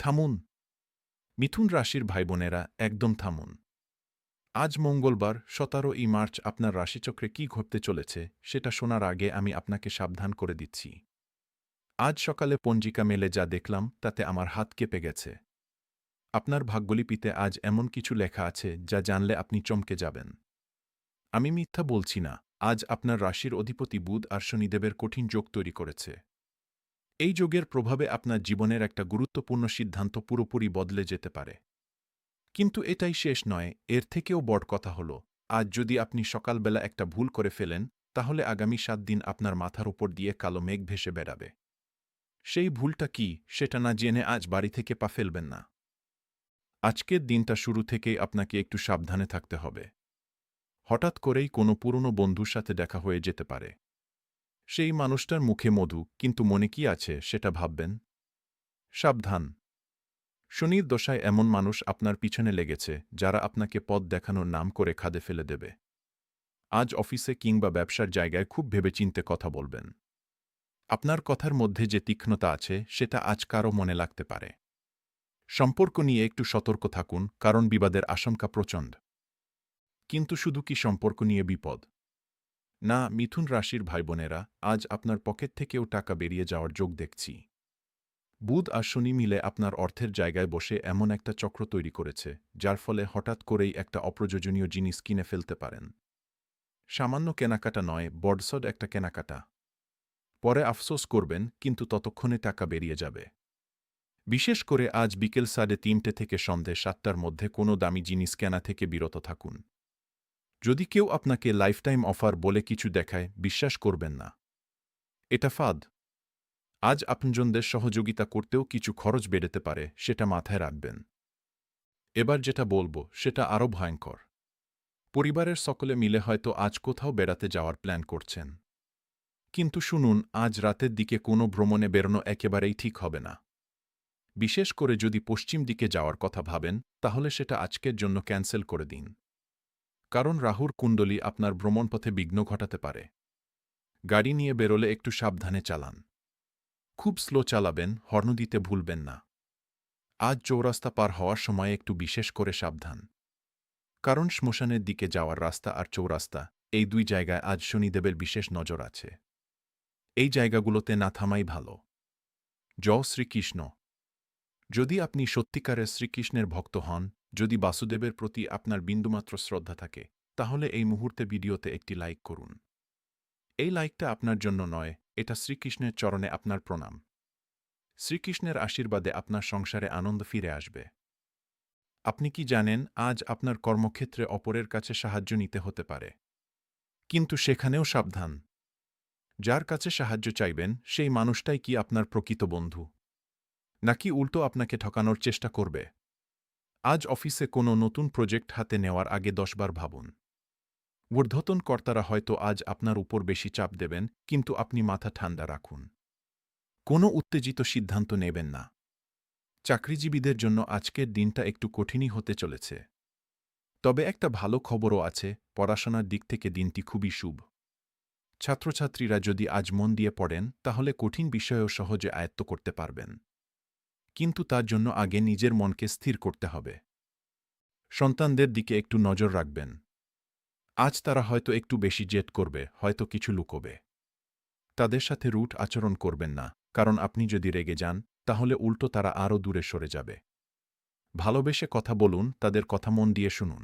থামুন। মিথুন রাশির ভাইবোনেরা, একদম থামুন। আজ মঙ্গলবার 17ই মার্চ আপনার রাশিচক্রে কি ঘটতে চলেছে সেটা শোনার আগে আমি আপনাকে সাবধান করে দিচ্ছি। আজ সকালে পঞ্জিকা মেলে যা দেখলাম তাতে আমার হাত কেঁপে গেছে। আপনার ভাগ্যলিপিতে আজ এমন কিছু লেখা আছে যা জানলে আপনি চমকে যাবেন। আমি মিথ্যা বলছি না, আজ আপনার রাশির অধিপতি বুধ আর শনিদেবের কঠিন যোগ তৈরি করেছে। এই যোগের প্রভাবে আপনার জীবনের একটা গুরুত্বপূর্ণ সিদ্ধান্ত পুরোপুরি বদলে যেতে পারে। কিন্তু এটাই শেষ নয়, এর থেকেও বড় কথা হল, আজ যদি আপনি সকালবেলা একটা ভুল করে ফেলেন, তাহলে আগামী 7 দিন আপনার মাথার উপর দিয়ে কালো মেঘ ভেসে বেড়াবে। সেই ভুলটা কি, সেটা না জেনে আজ বাড়ি থেকে পা ফেলবেন না। আজকের দিনটা শুরু থেকেই আপনাকে একটু সাবধানে থাকতে হবে। হঠাৎ করেই কোনো পুরনো বন্ধুর সাথে দেখা হয়ে যেতে পারে। সেই মানুষটার মুখে মধু, কিন্তু মনে কি আছে সেটা ভাববেন। সাবধান। শনির দশায় এমন মানুষ আপনার পিছনে লেগেছে যারা আপনাকে পথ দেখানোর নাম করে খাদে ফেলে দেবে। আজ অফিসে কিংবা ব্যবসার জায়গায় খুব ভেবেচিন্তে কথা বলবেন। আপনার কথার মধ্যে যে তীক্ষ্ণতা আছে সেটা আজ কারও মনে লাগতে পারে। সম্পর্ক নিয়ে একটু সতর্ক থাকুন, কারণ বিবাদের আশঙ্কা প্রচণ্ড। কিন্তু শুধু কি সম্পর্ক নিয়ে বিপদ? না, মিথুন রাশির ভাইবোনেরা, আজ আপনার পকেট থেকেও টাকা বেরিয়ে যাওয়ার যোগ দেখছি। বুধ আর শনি মিলে আপনার অর্থের জায়গায় বসে এমন একটা চক্র তৈরি করেছে, যার ফলে হঠাৎ করেই একটা অপ্রয়োজনীয় জিনিস কিনে ফেলতে পারেন। সামান্য কেনাকাটা নয়, বড়সড় একটা কেনাকাটা। পরে আফসোস করবেন, কিন্তু ততক্ষণে টাকা বেরিয়ে যাবে। বিশেষ করে আজ বিকেল 3:30 থেকে সন্ধে 7টার মধ্যে কোনো দামি জিনিস কেনা থেকে বিরত থাকুন। যদি কেউ আপনাকে লাইফটাইম অফার বলে কিছু দেখায়, বিশ্বাস করবেন না। এটা ফাঁদ। আজ আপনজনদের সহযোগিতা করতেও কিছু খরচ বেড়েতে পারে, সেটা মাথায় রাখবেন। এবার যেটা বলবো সেটা আরও ভয়ঙ্কর। পরিবারের সকলে মিলে হয়তো আজ কোথাও বেড়াতে যাওয়ার প্ল্যান করছেন। কিন্তু শুনুন, আজ রাতের দিকে কোনো ভ্রমণে বেরোনো একেবারেই ঠিক হবে না। বিশেষ করে যদি পশ্চিম দিকে যাওয়ার কথা ভাবেন, তাহলে সেটা আজকের জন্য ক্যান্সেল করে দিন। কারণ রাহুর কুণ্ডলী আপনার ভ্রমণপথে বিঘ্ন ঘটাতে পারে। গাড়ি নিয়ে বেরোলে একটু সাবধানে চালান। খুব স্লো চালাবেন, হর্ন দিতে ভুলবেন না। আজ চৌরাস্তা পার হওয়ার সময় একটু বিশেষ করে সাবধান। কারণ শ্মশানের দিকে যাওয়ার রাস্তা আর চৌরাস্তা, এই দুই জায়গায় আজ শনিদেবের বিশেষ নজর আছে। এই জায়গাগুলোতে না থামাই ভালো। জয় শ্রীকৃষ্ণ। যদি আপনি সত্যিকারের শ্রীকৃষ্ণের ভক্ত হন, যদি বাসুদেবের প্রতি আপনার বিন্দুমাত্র শ্রদ্ধা থাকে, তাহলে এই মুহূর্তে ভিডিওতে একটি লাইক করুন। এই লাইকটা আপনার জন্য নয়, এটা শ্রীকৃষ্ণের চরণে আপনার প্রণাম। শ্রীকৃষ্ণের আশীর্বাদে আপনার সংসারে আনন্দ ফিরে আসবে। আপনি কি জানেন, আজ আপনার কর্মক্ষেত্রে অপরের কাছে সাহায্য নিতে হতে পারে। কিন্তু সেখানেও সাবধান। যার কাছে সাহায্য চাইবেন সেই মানুষটাই কি আপনার প্রকৃত বন্ধু, নাকি উল্টো আপনাকে ঠকানোর চেষ্টা করবে? আজ অফিসে কোনো নতুন প্রজেক্ট হাতে নেওয়ার আগে 10 বার ভাবুন। ঊর্ধ্বতন কর্তারা হয়তো আজ আপনার উপর বেশি চাপ দেবেন, কিন্তু আপনি মাথা ঠান্ডা রাখুন। কোনো উত্তেজিত সিদ্ধান্ত নেবেন না। চাকরিজীবীদের জন্য আজকের দিনটা একটু কঠিনই হতে চলেছে। তবে একটা ভালো খবরও আছে, পড়াশোনার দিক থেকে দিনটি খুবই শুভ। ছাত্রছাত্রীরা যদি আজ মন দিয়ে পড়েন, তাহলে কঠিন বিষয়ও সহজে আয়ত্ত করতে পারবেন। কিন্তু তার জন্য আগে নিজের মনকে স্থির করতে হবে। সন্তানদের দিকে একটু নজর রাখবেন। আজ তারা হয়তো একটু বেশি জেদ করবে, হয়তো কিছু লুকোবে। তাদের সাথে রুট আচরণ করবেন না, কারণ আপনি যদি রেগে যান, তাহলে উল্টো তারা আরও দূরে সরে যাবে। ভালোবেসে কথা বলুন, তাদের কথা মন দিয়ে শুনুন।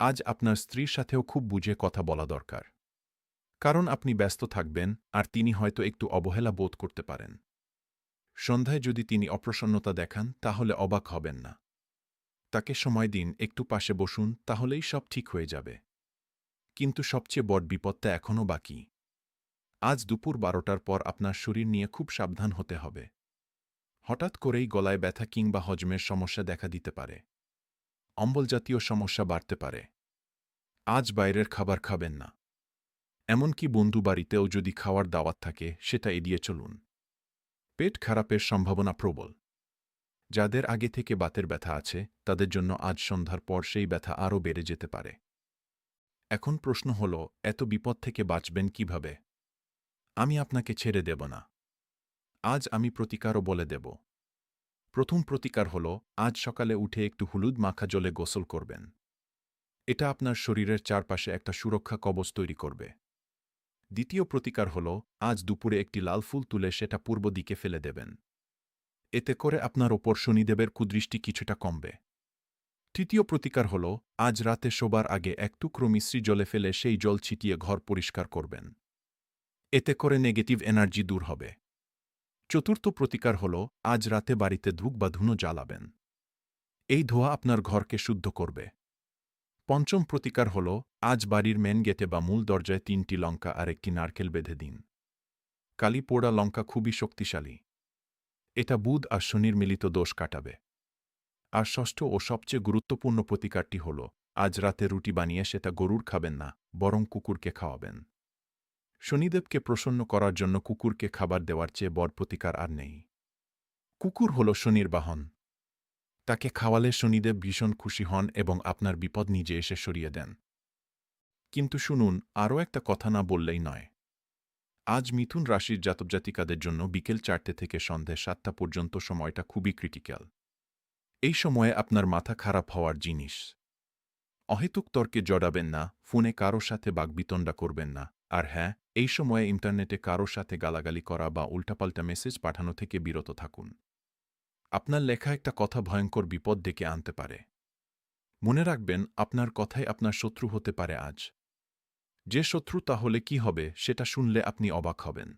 আজ আপনার স্ত্রীর সাথেও খুব বুঝে কথা বলা দরকার। কারণ আপনি ব্যস্ত থাকবেন, আর তিনি হয়তো একটু অবহেলা বোধ করতে পারেন। সন্ধ্যায় যদি তিনি অপ্রসন্নতা দেখান, তাহলে অবাক হবেন না। তাকে সময় দিন, একটু পাশে বসুন, তাহলেই সব ঠিক হয়ে যাবে। কিন্তু সবচেয়ে বড় বিপদটা এখনও বাকি। আজ দুপুর 12টার পর আপনার শরীর নিয়ে খুব সাবধান হতে হবে। হঠাৎ করেই গলায় ব্যথা কিংবা হজমের সমস্যা দেখা দিতে পারে। অম্বলজাতীয় সমস্যা বাড়তে পারে। আজ বাইরের খাবার খাবেন না। এমনকি বন্ধু বাড়িতেও যদি খাওয়ার দাওয়াত থাকে, সেটা এড়িয়ে চলুন। পেট খারাপের সম্ভাবনা প্রবল। যাদের আগে থেকে বাতের ব্যথা আছে, তাদের জন্য আজ সন্ধ্যার পর সেই ব্যথা আরও বেড়ে যেতে পারে। এখন প্রশ্ন হল, এত বিপদ থেকে বাঁচবেন কিভাবে? আমি আপনাকে ছেড়ে দেব না। আজ আমি প্রতিকারও বলে দেব। প্রথম প্রতিকার হল আজ সকালে উঠে একটু হলুদ মাখা জলে গোসল করবেন। এটা আপনার শরীরের চারপাশে একটা সুরক্ষা কবচ তৈরি করবে। দ্বিতীয় প্রতিকার হল আজ দুপুরে একটি লাল ফুল তুলে সেটা পূর্ব দিকে ফেলে দেবেন। এতে করে আপনার ওপর শনিদেবের কুদৃষ্টি কিছুটা কমবে। তৃতীয় প্রতিকার হল আজ রাতে শোবার আগে এক টুকরো মিশ্রি জলে ফেলে সেই জল ছিটিয়ে ঘর পরিষ্কার করবেন। এতে করে নেগেটিভ এনার্জি দূর হবে। চতুর্থ প্রতিকার হল আজ রাতে বাড়িতে ধূপ বা ধুনো জ্বালাবেন। এই ধোঁয়া আপনার ঘরকে শুদ্ধ করবে। পঞ্চম প্রতিকার হল আজ বাড়ির মেন গেটে বা মূল দরজায় 3টি লঙ্কা আর একটি নারকেল বেঁধে দিন। কালি পোড়া লঙ্কা খুবই শক্তিশালী। এটা বুধ আর শনির মিলিত দোষ কাটাবে। আর ষষ্ঠ ও সবচেয়ে গুরুত্বপূর্ণ প্রতিকারটি হল আজ রাতে রুটি বানিয়ে সেটা গরুর খাবেন না, বরং কুকুরকে খাওয়াবেন। শনিদেবকে প্রসন্ন করার জন্য কুকুরকে খাবার দেওয়ার চেয়ে বড় প্রতিকার আর নেই। কুকুর হল শনির বাহন। তাকে খাওয়ালে শনিদেব ভীষণ খুশি হন এবং আপনার বিপদ নিজে এসে সরিয়ে দেন। কিন্তু শুনুন, আরও একটা কথা না বললেই নয়। আজ মিথুন রাশির জাতক-জাতিকাদের জন্য বিকেল 4টে থেকে সন্ধে 7টা পর্যন্ত সময়টা খুবই ক্রিটিক্যাল। এই সময়ে আপনার মাথা খারাপ হওয়ার জিনিস। অহেতুক তর্কে জড়াবেন না, ফোনে কারো সাথে বাগবিতণ্ডা করবেন না, আর হ্যাঁ, এই সময়ে ইন্টারনেটে কারো সাথে গালাগালি করা বা উল্টাপাল্টা মেসেজ পাঠানো থেকে বিরত থাকুন। আপনার লেখা একটা কথা ভয়ঙ্কর বিপদ ডেকে আনতে পারে। মনে রাখবেন, আপনার কথাই আপনার শত্রু হতে পারে আজ। যে শত্রু তাহলে কি হবে সেটা শুনলে আপনি অবাক হবেন।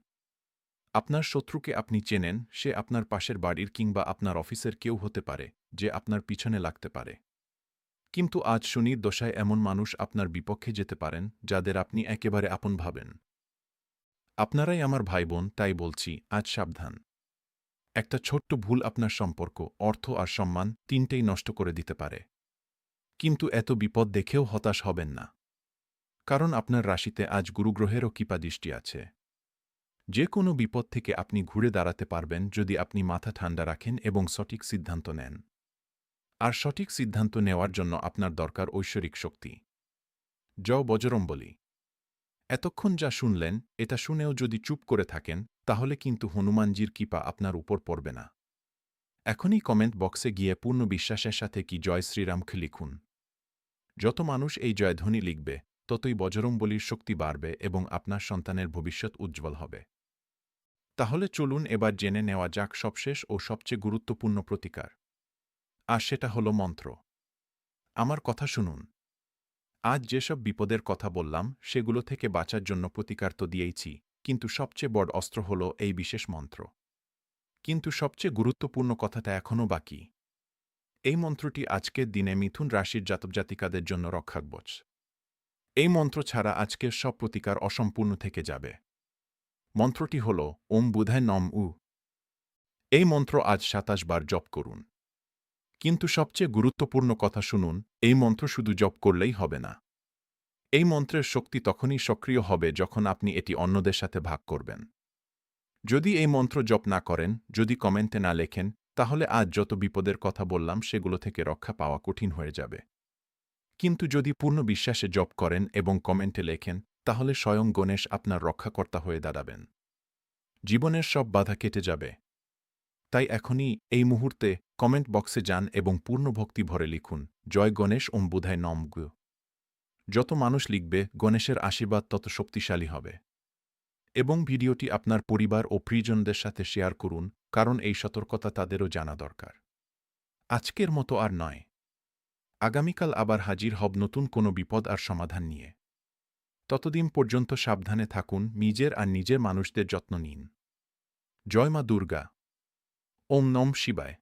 আপনার শত্রুকে আপনি চেনেন, সে আপনার পাশের বাড়ির কিংবা আপনার অফিসের কেউ হতে পারে, যে আপনার পিছনে লাগতে পারে। কিন্তু আজ শনির দশায় এমন মানুষ আপনার বিপক্ষে যেতে পারেন, যাদের আপনি একেবারে আপন ভাবেন। আপনারাই আমার ভাই-বোন, তাই বলছি, আজ সাবধান। একটা ছোট্ট ভুল আপনার সম্পর্ক, অর্থ আর সম্মান তিনটেই নষ্ট করে দিতে পারে। কিন্তু এত বিপদ দেখেও হতাশ হবেন না। কারণ আপনার রাশিতে আজ গুরুগ্রহেরও কৃপাদৃষ্টি আছে। যে কোনো বিপদ থেকে আপনি ঘুরে দাঁড়াতে পারবেন যদি আপনি মাথা ঠান্ডা রাখেন এবং সঠিক সিদ্ধান্ত নেন। আর সঠিক সিদ্ধান্ত নেওয়ার জন্য আপনার দরকার ঐশ্বরিক শক্তি। জয় বজরংবলী। এতক্ষণ যা শুনলেন, এটা শুনেও যদি চুপ করে থাকেন, তাহলে কিন্তু হনুমানজির কৃপা আপনার উপর পড়বে না। এখনই কমেন্ট বক্সে গিয়ে পূর্ণ বিশ্বাসের সাথে কি জয় শ্রীরামকে লিখুন। যত মানুষ এই জয়ধ্বনি লিখবে, ততই বজরংবলীর শক্তি বাড়বে এবং আপনার সন্তানের ভবিষ্যৎ উজ্জ্বল হবে। তাহলে চলুন এবার জেনে নেওয়া যাক সবশেষ ও সবচেয়ে গুরুত্বপূর্ণ প্রতিকার। আর সেটা হলো মন্ত্র। আমার কথা শুনুন। আজ যেসব বিপদের কথা বললাম, সেগুলো থেকে বাঁচার জন্য প্রতিকার তো দিয়েইছি, কিন্তু সবচেয়ে বড় অস্ত্র হল এই বিশেষ মন্ত্র। কিন্তু সবচেয়ে গুরুত্বপূর্ণ কথাটা এখনও বাকি। এই মন্ত্রটি আজকের দিনে মিথুন রাশির জাতক-জাতিকাদের জন্য রক্ষাকবচ। এই মন্ত্র ছাড়া আজকের সব প্রতিকার অসম্পূর্ণ থেকে যাবে। মন্ত্রটি হল ওম বুধায় নম উ। এই মন্ত্র আজ 27 বার জপ করুন। কিন্তু সবচেয়ে গুরুত্বপূর্ণ কথা শুনুন, এই মন্ত্র শুধু জপ করলেই হবে না। এই মন্ত্রের শক্তি তখনই সক্রিয় হবে যখন আপনি এটি অন্যদের সাথে ভাগ করবেন। যদি এই মন্ত্র জপ না করেন, যদি কমেন্টে না লেখেন, তাহলে আজ যত বিপদের কথা বললাম সেগুলো থেকে রক্ষা পাওয়া কঠিন হয়ে যাবে। কিন্তু যদি পূর্ণ বিশ্বাসে জপ করেন এবং কমেন্টে লেখেন, তাহলে স্বয়ং গণেশ আপনার রক্ষাকর্তা হয়ে দাঁড়াবেন। জীবনের সব বাধা কেটে যাবে। তাই এখনই, এই মুহূর্তে, কমেন্ট বক্সে যান এবং পূর্ণ ভক্তি ভরে লিখুন, জয় গণেশ ওম বুধায় নম গ। যত মানুষ লিখবে, গণেশের আশীর্বাদ তত শক্তিশালী হবে। এবং ভিডিওটি আপনার পরিবার ও প্রিয়জনদের সাথে শেয়ার করুন, কারণ এই সতর্কতা তাদেরও জানা দরকার। আজকের মতো আর নয়। আগামীকাল আবার হাজির হব নতুন কোনো বিপদ আর সমাধান নিয়ে। ততদিন পর্যন্ত সাবধানে থাকুন, নিজের আর নিজের মানুষদের যত্ন নিন। জয় মা দুর্গা। ওম নম শিবায়।